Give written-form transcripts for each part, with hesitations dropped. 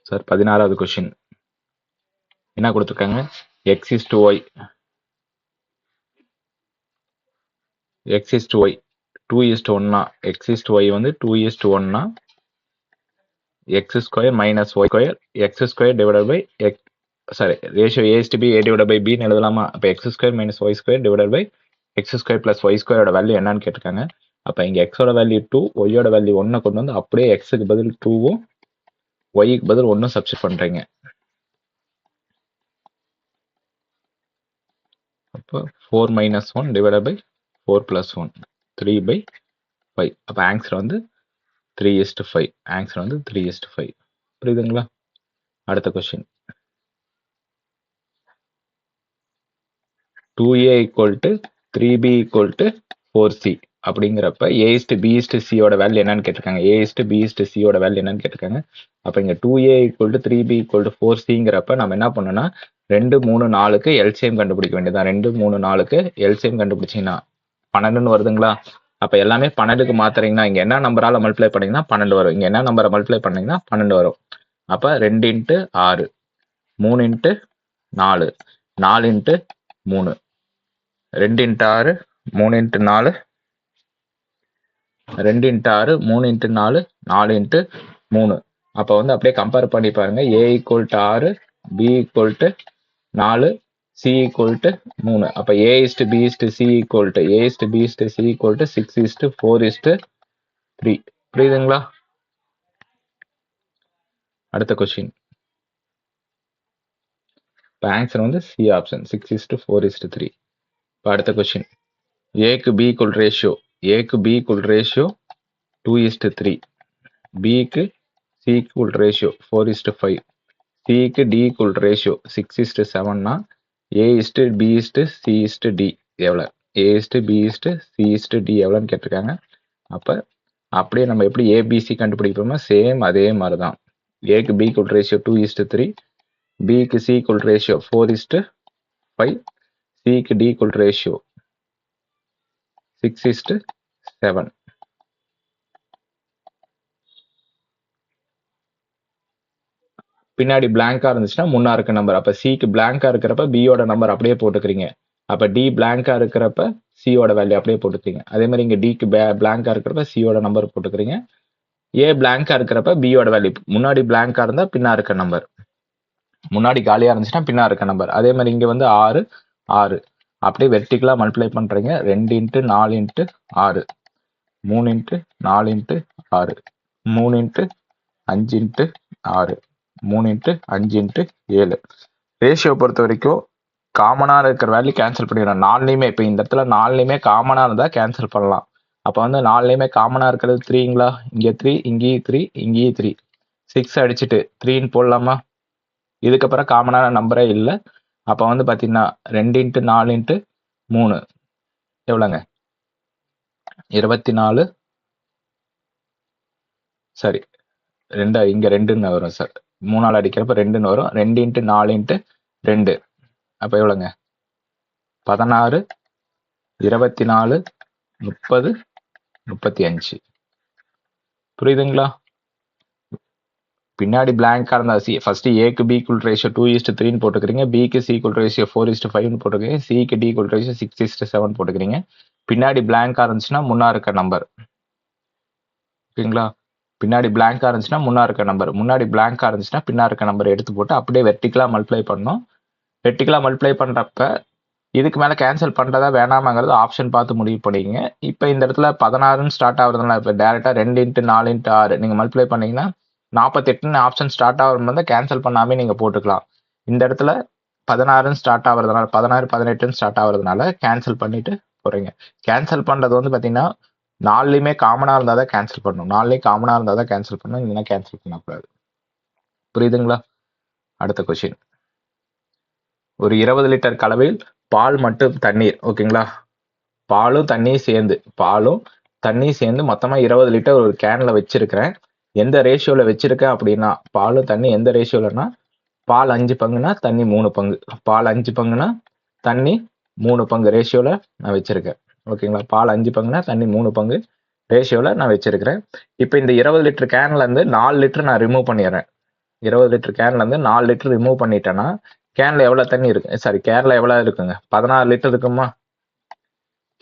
Sir 16வது question என்ன கொடுத்துருக்காங்க? X is to Y, X is to Y 2:1 X is to Y வந்து 2:1 X square minus Y square X square divided by X, sorry ratio A is to B A divide by பின்னு எழுதலாமா? அப்போ X square minus Y square divided by X square plus Y ஸ்கொயரோட value என்னன்னு கேட்டிருக்காங்க. அப்போ இங்கே எக்ஸோட value 2, ஒய்யோட வேல்யூ 1 கொண்டு வந்து அப்படியே எக்ஸுக்கு பதில் 2வும் ஒய்க்கு பதில் 1 சப்ஸ்டிட் பண்ணுறீங்க. அப்போ 4 மைனஸ் 1 டிவைடட் பை 4 பிளஸ் 1 3/5. அப்போ ஆன்சர் வந்து 3:5. ஆன்சர் வந்து 3:5. புரியுதுங்களா? அடுத்த கொஸ்டின் 2a = 3b = 4c அப்படிங்கிறப்ப a:b:c ஓட வேல்யூ என்னன்னு கேட்டிருக்காங்க. a:b:c ஓட வேல்யூ என்னன்னு கேட்டிருக்காங்க. அப்போ இங்கே 2a = 3b = 4cங்கிறப்ப நம்ம என்ன பண்ணோம்னா 2, 3, 4க்கு எல்சிஎம் கண்டுபிடிக்க வேண்டியதான். 2, 3, 4க்கு எல்சிஎம் கண்டுபிடிச்சிங்கன்னா 12ன்னு வருதுங்களா? அப்போ எல்லாமே 12க்கு மாத்துறீங்கன்னா இங்கே என்ன நம்பரால் மல்டிப்ளை பண்ணீங்கன்னா 12 வரும். இங்கே என்ன நம்பரை மல்டிப்ளை பண்ணீங்கன்னா 12 வரும். அப்போ 2 × 6, 3 × 4, 4 × 3, 2 × 6, 3 × 4, 2 × 6, 3 × 4, 4 × 3. அப்போ வந்து அப்படியே கம்பேர் பண்ணி பாருங்க. a = 6, b = 4, c = 3. அப்போ a:b:c = 6:4:3. புரியுதுங்களா? அடுத்த கொஸ்டின். இப்போ ஆன்சர் வந்து சி ஆப்ஷன் 6:4:3. இப்போ அடுத்த கொஸ்டின் ஏக்கு பி ஈக்குவல் ரேஷியோ, ஏக்கு பி ஈக்குவல் ரேஷியோ 2:3, பிக்கு சி ஈக்குவல் ரேஷியோ 4:5, சிக்கு டி ஈக்குவல் ரேஷியோ 6:7னா a:b:c:d எவ்வளோ? a:b:c:d எவ்வளோன்னு கேட்டிருக்காங்க. அப்போ அப்படியே நம்ம எப்படி ஏபிசி கண்டுபிடிப்போமோ சேம் அதே மாதிரி தான். ஏக்கு பி ஈக்குவல் ரேஷியோ 2:3, பிக்கு சி ஈக்குவல் ரேஷியோ 4:5, சிக்கு டி ஈக்குவல் ரேஷியோ 6:7. பின்னாடி பிளாங்கா இருந்துச்சுன்னா முன்னா இருக்க நம்பர். அப்ப சிக்கு பிளாங்கா இருக்கிறப்ப பியோட நம்பர் அப்படியே போட்டுக்கிறீங்க. அப்ப டி பிளாங்கா இருக்கிறப்ப சியோட வேல்யூ அப்படியே போட்டுக்கிறீங்க. அதே மாதிரி இங்க டிக்கு பிளாங்கா இருக்கிறப்ப சியோட நம்பர் போட்டுக்கிறீங்க. ஏ பிளாங்கா இருக்கிறப்ப பியோட வேல்யூ, முன்னாடி பிளாங்கா இருந்தா பின்னா இருக்க நம்பர், முன்னாடி காலியா இருந்துச்சுன்னா பின்னா இருக்க நம்பர். அதே மாதிரி இங்க வந்து 6, 6 அப்படியே வெர்டிகலா மல்டிப்ளை பண்றீங்க. 2 × 4 × 6, 3 × 4 × 6, 3 × 5 × 6, 3 × 5 × 7. ரேஷியோ பொறுத்த வரைக்கும் காமனாக இருக்கிற வேல்யூ கேன்சல் பண்ணிடலாம். 4லையுமே இப்போ இந்த இடத்துல 4லையுமே காமனாக இருந்தால் கேன்சல் பண்ணலாம். அப்போ வந்து 4லையுமே காமனாக இருக்கிறது 3ங்களா? இங்கே 3, இங்கேயும் 3, இங்கேயும் 3, 6 அடிச்சுட்டு 3ன்னு போடலாமா? இதுக்கப்புறம் காமனான நம்பரே இல்லை. அப்போ வந்து பார்த்தீங்கன்னா 2 × 4 × 3 எவ்வளோங்க? 24. சரி, 2 இங்கே 2ன்னு வரும் சார். 3ஆல் அடிக்கிறப்ப 2ன்னு வரும். 2 × 4 × 2 அப்போ எவ்வளோங்க? 16, 24, 30, 35. புரியுதுங்களா? பின்னாடி பிளாங்கா இருந்தா ஃபர்ஸ்ட் ஏக்கு பி ஈக்குவல் ரேஷியோ 2:3ன்னு போட்டுக்கிறீங்க. பிக்கு சி ஈக்குவல் ரேஷியோ 4:5ன்னு போட்டுக்கிறீங்க. சிக்கு டி ஈக்குவல் ரேஷியோ 6:7 போட்டுக்கிறீங்க. பின்னாடி பிளாங்கா இருந்துச்சுன்னா முன்னா இருக்க நம்பர். ஓகேங்களா? பின்னாடி பிளாங்கா இருந்துச்சுன்னா முன்னா இருக்க நம்பர், முன்னாடி பிளாங்கா இருந்துச்சுன்னா பின்னா இருக்க நம்பர் எடுத்து போட்டு அப்படியே வெர்டிகலா மல்டிப்ளை பண்ணணும். வெர்டிகலா மல்டிப்ளை பண்றப்ப இதுக்கு மேல கேன்சல் பண்றதா வேணாமாங்கிறது ஆப்ஷன் பார்த்து முடிவு பண்ணிக்கங்க. இப்போ இந்த இடத்துல 16ன்னு ஸ்டார்ட் ஆகுறதுனால இப்போ டேரக்டா 2 × 4 × 6 நீங்க மல்டிப்ளை பண்ணீங்கன்னா 48ன்னு ஆப்ஷன் ஸ்டார்ட் ஆகுறது கேன்சல் பண்ணாமே நீங்க போட்டுக்கலாம். இந்த இடத்துல 16ன்னு ஸ்டார்ட் ஆகுறதுனால 16, 18ன்னு ஸ்டார்ட் ஆகுறதுனால கேன்சல் பண்ணிட்டு போறீங்க. கேன்சல் பண்றது வந்து பாத்தீங்கன்னா 4லையுமே காமனா இருந்தா தான் கேன்சல் பண்ணணும். 4லையும் காமனா இருந்தா தான் கேன்சல் பண்ணணும், இல்லைன்னா கேன்சல் பண்ணக்கூடாது. புரியுதுங்களா? அடுத்த கொஸ்டின். ஒரு 20 லிட்டர் கலவையில் பால் மற்றும் தண்ணீர், ஓகேங்களா? பாலும் தண்ணி சேர்ந்து மொத்தமா 20 லிட்டர் ஒரு கேன்ல வச்சிருக்கிறேன். எந்த ரேஷியோல வச்சிருக்கேன் அப்படின்னா, பாலும் தண்ணி எந்த ரேஷியோலன்னா, பால் 5 பங்குனா தண்ணி 3 பங்கு, பால் 5 பங்குனா தண்ணி 3 பங்கு ரேஷியோல நான் வச்சிருக்கேன். ஓகேங்களா? பால் 5 பங்குனா தண்ணி 3 பங்கு ரேஷியோல நான் வச்சிருக்கிறேன். இப்போ இந்த 20 லிட்டர் கேன்ல இருந்து 4 லிட்டர் நான் ரிமூவ் பண்ணிடுறேன். 20 லிட்டர் கேன்ல இருந்து 4 லிட்டர் ரிமூவ் பண்ணிட்டேன்னா கேன்ல எவ்வளவு தண்ணி இருக்கு? சாரி, கேன்ல எவ்வளவு இருக்குங்க? 16 லிட்டர் இருக்குமா?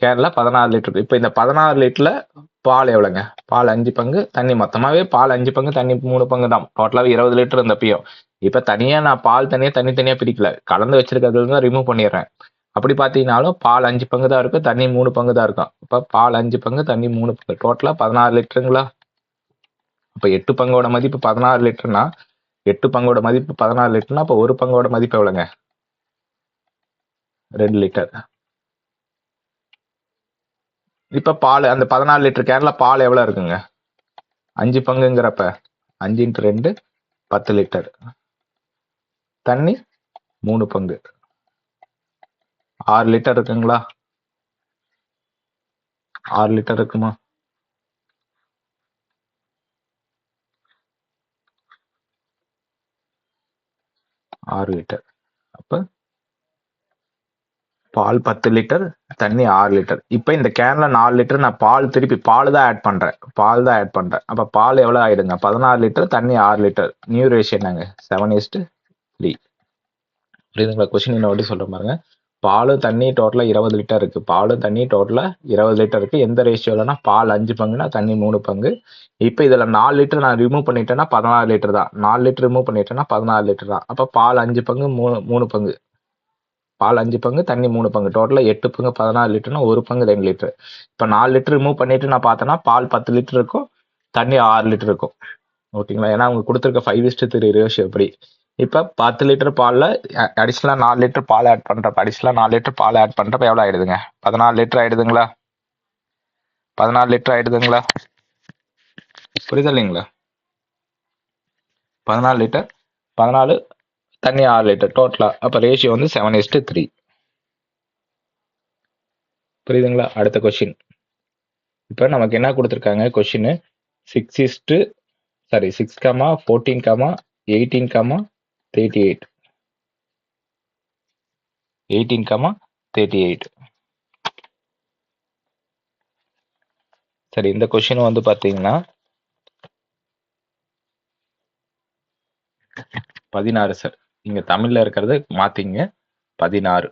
கேன்ல 16 லிட்டர். இப்போ இந்த 16 லிட்டர்ல பால் எவ்வளவுங்க? பால் 5 பங்கு, தண்ணி மொத்தமாவே பால் 5 பங்கு, தண்ணி 3 பங்கு தான். டோட்டலாவே 20 லிட்டர் இருந்தப்பயும். இப்ப தனியா நான் பால் தனியா தனித்தனியா பிரிக்கல, கலந்து வச்சிருக்கிறதுல தான் ரிமூவ் பண்ணிடுறேன். அப்படி பாத்தீங்கன்னாலும் பால் 5 பங்கு தான் இருக்கும், தண்ணி 3 பங்கு தான் இருக்கும். இப்ப பால் 5 பங்கு, தண்ணி 3 பங்கு, டோட்டலா 16 லிட்டருங்களா? அப்ப 8 பங்கோட மதிப்பு 16 லிட்டர்னா 8 பங்கோட மதிப்பு 16 லிட்டர்னா அப்ப ஒரு பங்கோட மதிப்பு எவ்வளவுங்க? 2 லிட்டர். இப்ப பால் அந்த 14 லிட்டர் கேன்ல பால் எவ்வளவு இருக்குங்க? 5 பங்குங்கிறப்ப 5 × 2 10 லிட்டர். தண்ணி 3 பங்கு, 6 லிட்டர் இருக்குங்களா? 6 லிட்டர் இருக்குமா? ஆறு லிட்டர். அப்ப பால் 10 லிட்டர், தண்ணி 6 லிட்டர். இப்ப இந்த கேன்ல 4 லிட்டர் நான் பால் திருப்பி பால் தான் ஆட் பண்றேன். அப்ப பால் எவ்வளவு ஆயிடுங்க? 16 லிட்டர், தண்ணி 6 லிட்டர். நியூ ரேஷியோ என்னங்க? 7:3. புரியுதுங்களா? கொஸ்டின் என்ன வாட்டி சொல்ற பாருங்க. பாலும் தண்ணி டோட்டலா 20 லிட்டர் இருக்கு. பாலும் தண்ணி டோட்டலா 20 லிட்டர் இருக்கு. எந்த ரேஷியோலனா பால் 5 பங்குனா தண்ணி 3 பங்கு. இப்ப இதுல 4 லிட்டர் நான் ரிமூவ் பண்ணிட்டேன்னா 16 லிட்டர் தான். 4 லிட்டர் ரிமூவ் பண்ணிட்டேன்னா 16 லிட்டர் தான். அப்ப பால் 5 பங்கு, 3 பங்கு. பால் 5 பங்கு, தண்ணி 3 பங்கு. டோட்டலா 8 பங்கு 16 லிட்டர்னா ஒரு பங்கு 2 லிட்டர். இப்ப 4 லிட்டர் ரிமூவ் பண்ணிட்டு நான் பார்த்தேன்னா பால் 10 லிட்டர் இருக்கும், தண்ணி 6 லிட்டர் இருக்கும். ஓகேங்களா? ஏன்னா அவங்க கொடுத்துருக்க 5:3 ரேஷியோ எப்படி. இப்ப 10 லிட்டர் பால்ல அடிஷனலா 4 லிட்டர் பால் ஆட் பண்றப்ப எவ்வளவு ஆயிடுதுங்க? 14 லிட்டர் ஆயிடுதுங்களா? 14 லிட்டர் ஆயிடுதுங்களா? புரியுது இல்லைங்களா? 14 லிட்டர், 14 தண்ணி 6 லிட்டர் டோட்டலா. அப்ப ரேஷியோ வந்து 7:3. புரியுதுங்களா? அடுத்த கொஸ்டின். இப்ப நமக்கு என்ன கொடுத்துருக்காங்க கொஸ்டின்? 6, 14, 18, 38. 18, 38. சரி, இந்த கொஸ்டின் வந்து பாத்தீங்கன்னா 16 சார். இங்க தமிழ்ல இருக்கிறது மாத்திங்க. 16,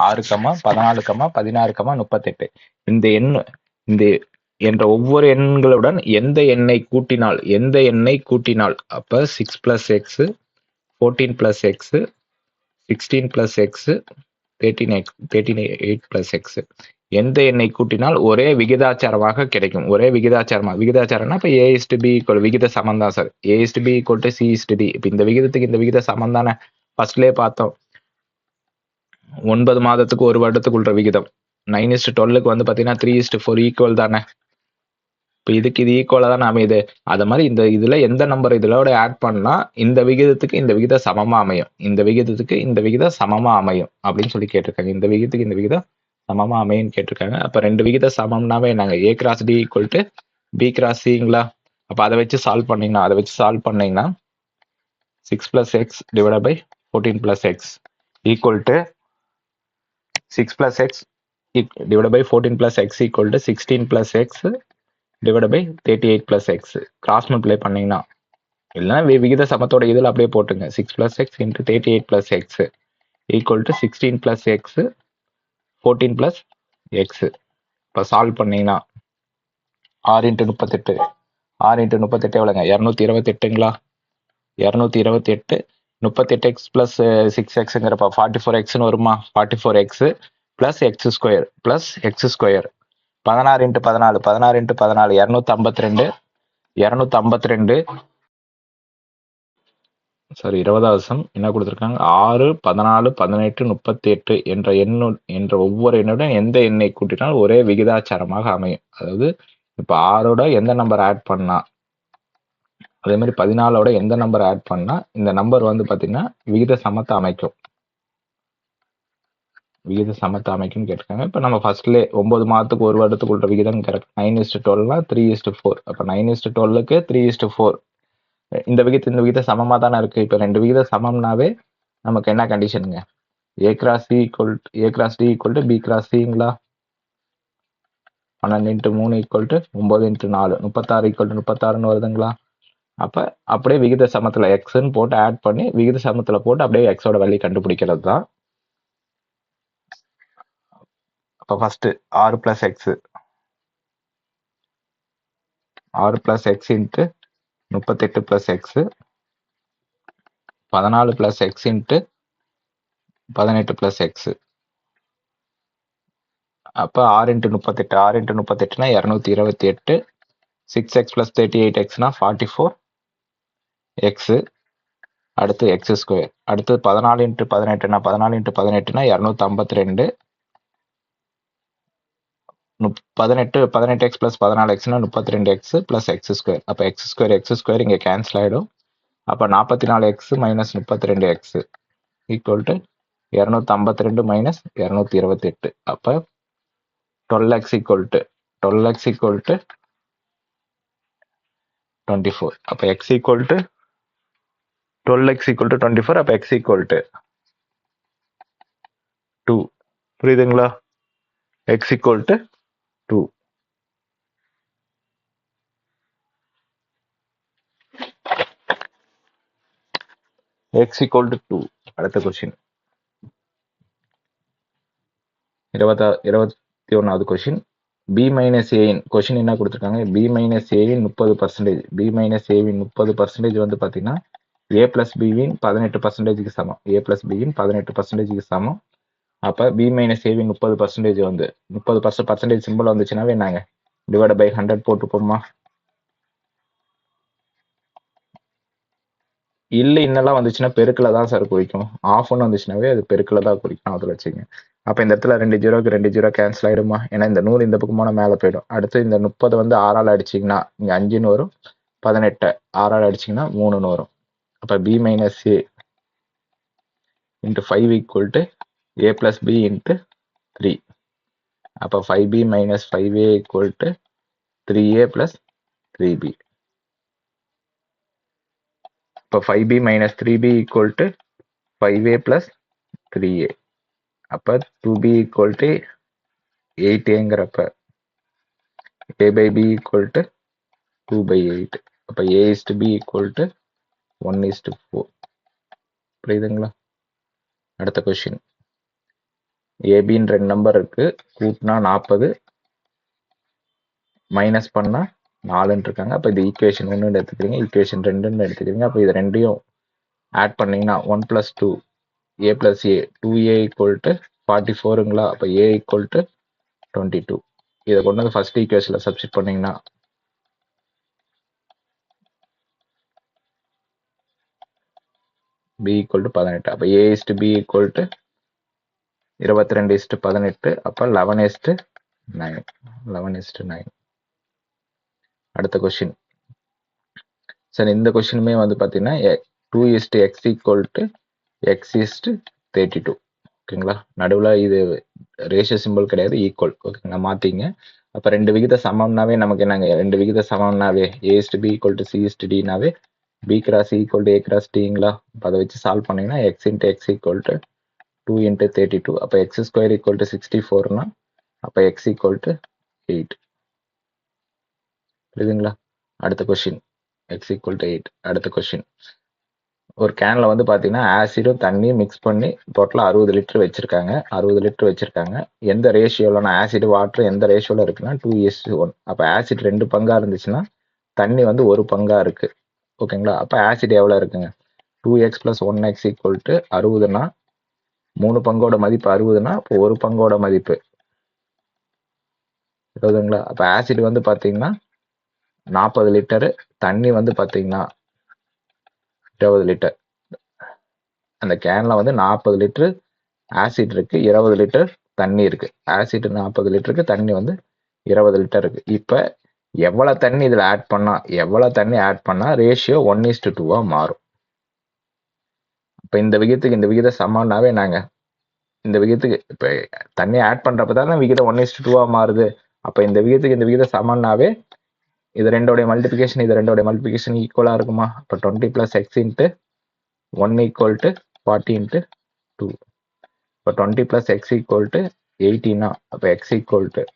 6, 14, 16, 38. இந்த என்ற ஒவ்வொரு எண்களுடன் எந்த எண்ணை கூட்டினால் அப்ப 6 + x, 14 + x, 16 + x, 38 + x எந்த எண்ணை கூட்டினால் ஒரே விகிதாச்சாரமாக கிடைக்கும். விகிதாச்சாரம்னா இப்ப a/b விகித சமம் தான் சார். a/b = c/d. இப்ப இந்த விகிதத்துக்கு இந்த விகித சமம் தானே ஃபர்ஸ்ட்லயே பார்த்தோம். 9 மாதத்துக்கு ஒரு வருடத்துக்குள்ள விகிதம். 9:12க்கு வந்து பாத்தீங்கன்னா 3:4 ஈக்குவல் தானே. இப்போ இதுக்கு இது ஈக்குவலா தானே அமையுது. அது மாதிரி இந்த இதுல எந்த நம்பர் இதோட ஆட் பண்ணா இந்த விகிதத்துக்கு இந்த விகித சமமா அமையும், அப்படின்னு சொல்லி கேட்டிருக்காங்க. இந்த விகிதத்துக்கு இந்த விகிதம் சமமா அமையும் கேட்டிருக்காங்க. அப்ப ரெண்டு விகித சமம்னாவே நாங்க a × d = b × c-ங்களா? அப்ப அதை வச்சு சால்வ் பண்ணீங்கன்னா 6 + x / 14 + x = 6 + x / 14 + x = 16 + x / 38 + x. Cross multiply பண்ணீங்கன்னா இல்லைன்னா விகித சமத்தோட இதில் அப்படியே போட்டுங்க. 6 + x × 38 + x = 16 + x 14 + x. இப்போ சால்வ் பண்ணீங்கன்னா 6 × 38 எவ்வளோங்க? 228ங்களா? 228 38x + 6xங்கிறப்ப 44xன்னு வருமா? 44x + x² + x². 16 × 14 252. 252 sorry 20வது some என்ன கொடுத்துருக்காங்க? 6, 14, 18, 38 என்ற ஒவ்வொரு எண்ணுடன் எந்த எண்ணை கூட்டினால் ஒரே விகிதாச்சாரமாக அமையும். அதாவது இப்ப 6ஓட எந்த நம்பர் ஆட் பண்ணா, அதே மாதிரி 14ஓட எந்த நம்பர் ஆட் பண்ணா இந்த நம்பர் வந்து பாத்தீங்கன்னா விகித சமத்தை அமைக்கும். கேட்டிருக்காங்க. இப்ப நம்ம ஃபர்ஸ்ட்ல 9 மாதத்துக்கு ஒரு வருடத்துக்குள்ள விகிதம் கரெக்ட். 9:12னா 3:4. அப்ப 9:12க்கு 3:4. இந்த விகித சமமா தானே இருக்கு. இப்ப ரெண்டு விகித சமம்னாவே நமக்கு என்ன கண்டிஷனுங்க? a × d = b × c-ங்களா? 12 × 3 = 9 × 4 36 = 36ன்னு வருதுங்களா? அப்போ அப்படியே விகித சமத்தில் எக்ஸ்ன்னு போட்டு ஆட் பண்ணி விகித சமத்தில் போட்டு அப்படியே எக்ஸோட வேல்யூ கண்டுபிடிக்கிறது தான். அப்போ first 6 + x 6 + x into 38 + x 14 + x into 18 + x. அப்போ 6 × 38 6 × 38னா 228. 6x + 38xனா 44x. அடுத்து x². அடுத்து 14 × 18னா 14 × 18னா 252. 18x + 14xனா 32x + x². அப்போ x² இங்கே கேன்சல் ஆகிடும். அப்போ 44x - 32x = 252 - 228. அப்போ 12x = 24. அப்போ x = 12x = 24. அப்போ x = 2. புரியுதுங்களா? x = 2. x = 2. அடுத்த கொஸ்டின் 21வது கொஸ்டின். b - a இன் கொஸ்டின் என்ன கொடுத்துருக்காங்க? b - a in 30%. b - a இன் 30% வந்து பார்த்தீங்கன்னா a + b இன் 18%க்கு சமம். a + b இன் 18%க்கு சமம். அப்போ b - a இன் 30% வந்து 30% சிம்பிள் வந்துச்சுனாவே என்னங்க டிவைட் பை 100 போட்டுப்போமா? இல்லை இன்னெல்லாம் வந்துச்சுன்னா பெருக்கில் தான் சார் குறிக்கும். ஆஃப்னு வந்துச்சுனாவே அது பெருக்கில் தான் குறிக்கும். அதில் வச்சுங்க. அப்போ இந்த இடத்துல 2 0க்கு 2 0 கேன்சல் ஆகிடுமா? ஏன்னா இந்த 100 இந்த பக்கம் போனால் மேலே போயிடும். அடுத்து இந்த 30 வந்து 6ஆல் அடிச்சிங்கன்னா இங்கே 5ன்னு வரும். 18 6ஆல் அடிச்சிங்கன்னா 3ன்னு வரும். அப்போ b - a × 5 = a + b × 3. அப்போ 5b - 5a = 3a + 3b. இப்போ 5b - 3b = 5a + 3a. அப்போ 2b = 8aங்கிறப்ப a/b = 2/8. அப்போ a/b = 1:4. புரியுதுங்களா? அடுத்த கொஸ்டின். ஏபின்னு 2 நம்பர் இருக்கு. கூட்டினா 40, மைனஸ் பண்ணா 4ன்னு இருக்காங்க. அப்போ இது ஈக்குவேஷன் 1ன்னு எடுத்துக்கிறீங்க, ஈக்குவேஷன் 2ன்னு எடுத்துக்கிறீங்க. அப்போ இது ரெண்டையும் ஆட் பண்ணீங்கன்னா 1 + 2 a + a 2a = 44ங்களா? அப்போ a = 22. இதை கொண்டு வந்து ஃபர்ஸ்ட் ஈக்குவேஷனில் சப்ஸ்டிட் பண்ணீங்கன்னா b = 18. அப்போ a/b = 22:18. அப்போ 11:9. 11:9. அடுத்த கொஸ்டின். சார் இந்த கொஸ்டினுமே வந்து பார்த்தீங்கன்னா 2:x = x:32. ஓகேங்களா? நடுவில் இது ரேஷியோ சிம்பிள் கிடையாது, ஈக்குவல். ஓகேங்களா? மாற்றிங்க. அப்போ 2 விகித சமம்னாவே நமக்கு என்னங்க? 2 விகித சமம்னாவே a/b = c/dனாவே b × c = a × tங்களா? அப்போ அதை வச்சு சால்வ் பண்ணீங்கன்னா x × x = 2 × 32. அப்போ x² = 64னா அப்போ x = 8. புரியுதுங்களா? அடுத்த கொஸ்டின். x = 8. அடுத்த கொஸ்டின். ஒரு கேன்ல வந்து பார்த்தீங்கன்னா ஆசிடும் தண்ணியும் மிக்ஸ் பண்ணி டோட்டலாக 60 லிட்டர் வச்சிருக்காங்க. 60 லிட்டர் வச்சிருக்காங்க. எந்த ரேஷியோலனா ஆசிட் வாட்டர் எந்த ரேஷியோவில் இருக்குன்னா 2:1. அப்போ ஆசிட் 2 பங்கா இருந்துச்சுன்னா தண்ணி வந்து 1 பங்கா இருக்கு. ஓகேங்களா? அப்போ ஆசிட் எவ்வளோ இருக்குங்க? 2x + 1x = 60னா 3 பங்கோட மதிப்பு 60னா இப்போ 1 பங்கோட மதிப்பு 20ங்களா? அப்போ ஆசிட் வந்து பார்த்தீங்கன்னா 40 லிட்டரு, தண்ணி வந்து பார்த்தீங்கன்னா 20 லிட்டர். அந்த கேன்ல வந்து 40 லிட்டரு ஆசிட் இருக்கு, 20 லிட்டர் தண்ணி இருக்கு. ஆசிட் 40 லிட்டருக்கு, தண்ணி வந்து 20 லிட்டர் இருக்கு. இப்போ எவ்வளவு தண்ணி இதில் ஆட் பண்ணா ரேஷியோ 1:2 மாறும்? இப்போ இந்த விகிதத்துக்கு இந்த விகித சமம்னாவே நாங்க இந்த விகிதத்துக்கு இப்போ தண்ணி ஆட் பண்றப்ப தானே விகிதம் 1:2 மாறுது. அப்போ இந்த விகிதத்துக்கு இந்த விகித சமம்னாவே இது ரெண்டோடைய மல்டிபிகேஷன் ஈக்குவலா இருக்குமா? இப்போ 20 + x × 1 = 40 × 2. இப்போ 20 + x = 80னா அப்போ x =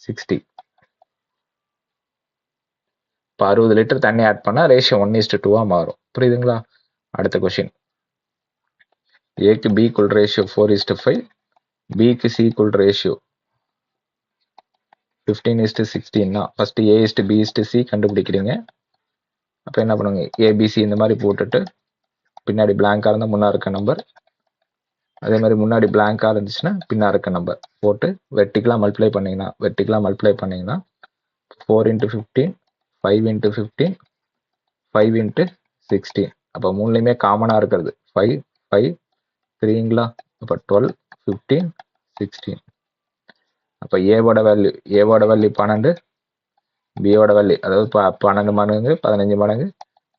60. இப்போ 60 லிட்டர் தண்ணி ஆட் பண்ணால் ரேஷியோ 1:2 மாறும். புரியுதுங்களா? அடுத்த கொஷின். ஏக்கு பி ஈக்குவல் ரேஷியோ 4:5, பிக்கு சி ஈக்குவல் ரேஷியோ 15:16னா ஃபர்ஸ்ட் A:B:C கண்டுபிடிக்கிறீங்க. அப்போ என்ன பண்ணுங்க, ஏபிசி இந்த மாதிரி போட்டுட்டு பின்னாடி பிளாங்காக இருந்தால் முன்னா இருக்க நம்பர், அதே மாதிரி முன்னாடி பிளாங்காக இருந்துச்சுன்னா பின்னா இருக்க நம்பர் போட்டு வெர்டிகலாக மல்டிப்ளை பண்ணிங்கன்னா 4 × 15, 5 × 15, 5 × 16. அப்போ மூணுலேயுமே காமனாக இருக்கிறது 5, 5, 3ங்களா? அப்போ 12, 15, 16. அப்போ ஏவோட வேல்யூ 12, பியோட வேல்யூ அதாவது 12 மடங்கு, 15 மடங்கு,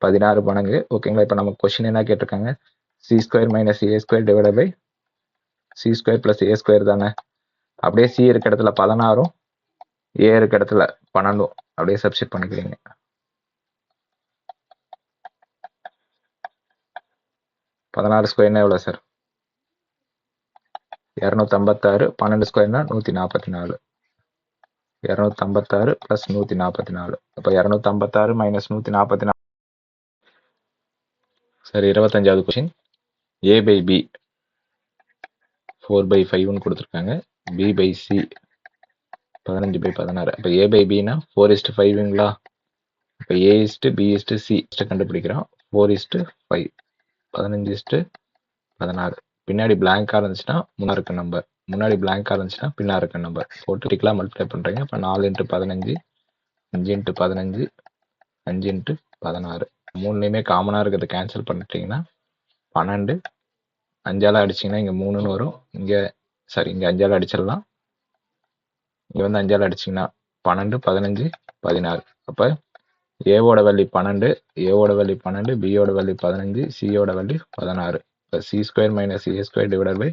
16 மடங்கு. ஓகேங்களா? இப்போ நம்ம கொஸ்டின் என்ன கேட்டிருக்காங்க, C² - A² divided by C² + A² தானே. அப்படியே சி இருக்க இடத்துல 16, ஏ இருக்க இடத்துல 12 அப்படியே சப்ஸ்டிட் பண்ணிக்கிறீங்க. 16² எவ்வளோ சார்? 256. 12² 144. 256 + 144. அப்போ 256 - 144. சரி, 25வது கொஸ்டின். A/B 4/5ன்னு கொடுத்துருக்காங்க. B/C 15/16. அப்போ A/Bனா 4:5ங்களா? இப்போ A:(B:(C) கண்டுபிடிக்கிறோம். 4:5, 15:16. பின்னாடி பிளாங்காக இருந்துச்சுன்னா முன்னா இருக்க நம்பர், முன்னாடி பிளாங்காக இருந்துச்சுன்னா பின்னா இருக்க நம்பர் போட்டு டிக்கலாக மல்டிப்ளை பண்ணுறீங்க. இப்போ 4 × 15, 5 × 15, 5 × 16. மூணுலேயுமே காமனாக இருக்கிறத கேன்சல் பண்ணிட்டீங்கன்னா 12. 5ஆல் அடிச்சிங்கன்னா இங்கே 3ன்னு வரும். இங்கே 5ஆல் அடிச்சிடலாம். இங்கே 5ஆல் அடிச்சிங்கன்னா 12, 15, 16. அப்போ ஏவோட வேல்யூ 12, பியோட வேல்யூ 15, சியோட வேல்யூ 16. இப்போ C² - A² divided by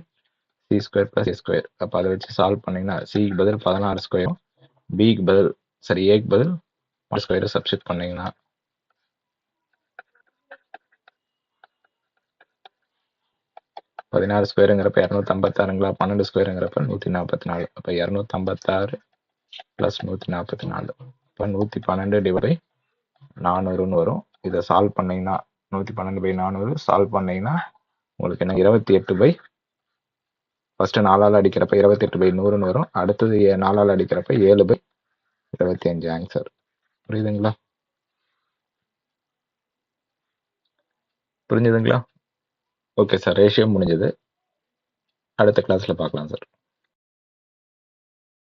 C² + A². அப்போ அதை வச்சு சால்வ் பண்ணிங்கன்னா சிக்கு பதில் 16², ஏக்கு பதில் 1² சப்ஸ்டிட் பண்ணிங்கன்னா 16²ங்கிறப்ப 256ங்களா? 12²ங்கிறப்ப 144. அப்போ 256 + 144. இப்போ 112 டிவைட் பை 400ன்னு வரும். இதை சால்வ் பண்ணிங்கன்னா 112/400 சால்வ் பண்ணிங்கன்னா உங்களுக்கு என்ன 28 ஃபர்ஸ்ட் 4ஆல் அடிக்கிறப்ப 28/100ன்னு வரும். அடுத்தது 4ஆல் அடிக்கிறப்ப 7/25 ஆன்சர். புரியுதுங்களா? ஓகே சார், ரேஷியோ முடிஞ்சது. அடுத்த கிளாஸில் பார்க்கலாம் சார்.